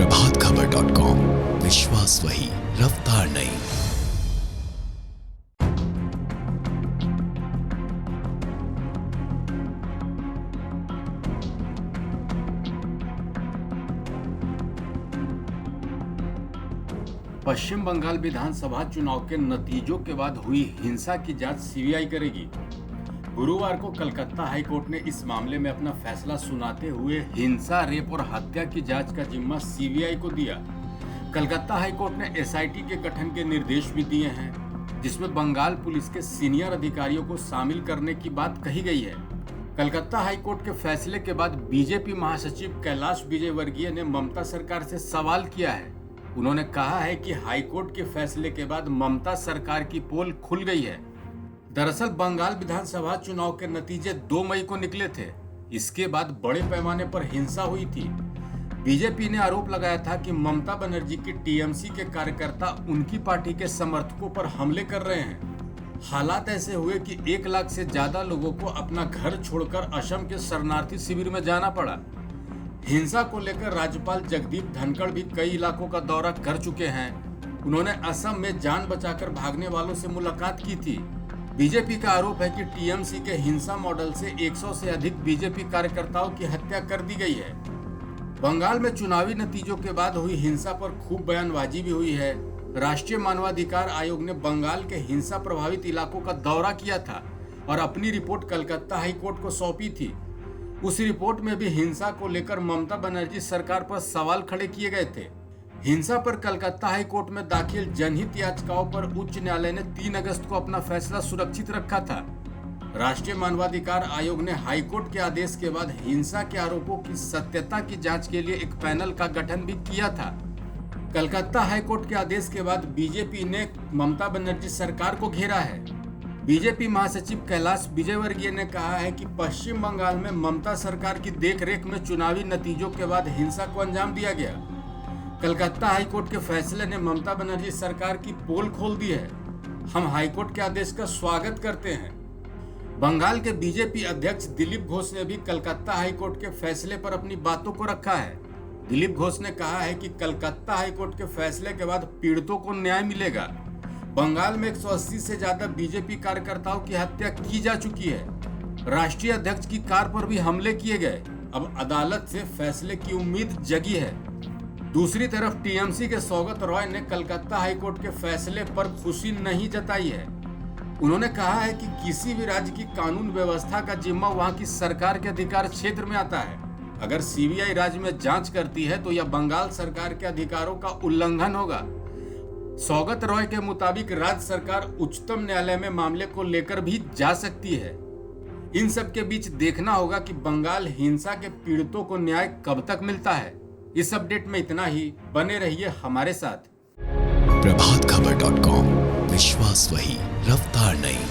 प्रभातखबर.com, विश्वास वही, रफ्तार नहीं। पश्चिम बंगाल विधानसभा चुनाव के नतीजों के बाद हुई हिंसा की जांच सीबीआई करेगी। गुरुवार को कलकत्ता हाईकोर्ट ने इस मामले में अपना फैसला सुनाते हुए हिंसा, रेप और हत्या की जांच का जिम्मा सीबीआई को दिया। कलकत्ता हाईकोर्ट ने एसआईटी के गठन के निर्देश भी दिए हैं, जिसमें बंगाल पुलिस के सीनियर अधिकारियों को शामिल करने की बात कही गई है। कलकत्ता हाईकोर्ट के फैसले के बाद बीजेपी महासचिव कैलाश विजयवर्गीय ने ममता सरकार से सवाल किया है। उन्होंने कहा है कि हाईकोर्ट के फैसले के बाद ममता सरकार की पोल खुल गई है। दरअसल बंगाल विधानसभा चुनाव के नतीजे 2 मई को निकले थे। इसके बाद बड़े पैमाने पर हिंसा हुई थी। बीजेपी ने आरोप लगाया था कि ममता बनर्जी की टीएमसी के कार्यकर्ता उनकी पार्टी के समर्थकों पर हमले कर रहे हैं। हालात ऐसे हुए कि 1 लाख से ज्यादा लोगों को अपना घर छोड़कर असम के शरणार्थी शिविर में जाना पड़ा। हिंसा को लेकर राज्यपाल जगदीप धनखड़ भी कई इलाकों का दौरा कर चुके हैं। उन्होंने असम में जान बचाकर भागने वालों से मुलाकात की थी। बीजेपी का आरोप है कि टीएमसी के हिंसा मॉडल से 100 से अधिक बीजेपी कार्यकर्ताओं की हत्या कर दी गई है। बंगाल में चुनावी नतीजों के बाद हुई हिंसा पर खूब बयानबाजी भी हुई है। राष्ट्रीय मानवाधिकार आयोग ने बंगाल के हिंसा प्रभावित इलाकों का दौरा किया था और अपनी रिपोर्ट कलकत्ता हाईकोर्ट को सौंपी थी। उस रिपोर्ट में भी हिंसा को लेकर ममता बनर्जी सरकार पर सवाल खड़े किए गए थे। हिंसा पर कलकत्ता हाईकोर्ट में दाखिल जनहित याचिकाओं पर उच्च न्यायालय ने 3 अगस्त को अपना फैसला सुरक्षित रखा था। राष्ट्रीय मानवाधिकार आयोग ने हाईकोर्ट के आदेश के बाद हिंसा के आरोपों की सत्यता की जांच के लिए एक पैनल का गठन भी किया था। कलकत्ता हाईकोर्ट के आदेश के बाद बीजेपी ने ममता बनर्जी सरकार को घेरा है। बीजेपी महासचिव कैलाश विजयवर्गीय ने कहा है कि पश्चिम बंगाल में ममता सरकार की देखरेख में चुनावी नतीजों के बाद हिंसा को अंजाम दिया गया। कलकत्ता हाईकोर्ट के फैसले ने ममता बनर्जी सरकार की पोल खोल दी है। हम हाईकोर्ट के आदेश का स्वागत करते हैं। बंगाल के बीजेपी अध्यक्ष दिलीप घोष ने भी कलकत्ता हाईकोर्ट के फैसले पर अपनी बातों को रखा है। दिलीप घोष ने कहा है कि कलकत्ता हाईकोर्ट के फैसले के बाद पीड़ितों को न्याय मिलेगा। बंगाल में 180 से ज्यादा बीजेपी कार्यकर्ताओं की हत्या की जा चुकी है। राष्ट्रीय अध्यक्ष की कार पर भी हमले किए गए। अब अदालत से फैसले की उम्मीद जगी है। दूसरी तरफ टीएमसी के सौगत रॉय ने कलकत्ता हाईकोर्ट के फैसले पर खुशी नहीं जताई है। उन्होंने कहा है कि किसी भी राज्य की कानून व्यवस्था का जिम्मा वहां की सरकार के अधिकार क्षेत्र में आता है। अगर सीबीआई राज्य में जांच करती है तो यह बंगाल सरकार के अधिकारों का उल्लंघन होगा। सौगत रॉय के मुताबिक राज्य सरकार उच्चतम न्यायालय में मामले को लेकर भी जा सकती है। इन सब के बीच देखना होगा कि बंगाल हिंसा के पीड़ितों को न्याय कब तक मिलता है। इस अपडेट में इतना ही। बने रहिए हमारे साथ। प्रभातखबर.com, विश्वास वही, रफ्तार नहीं।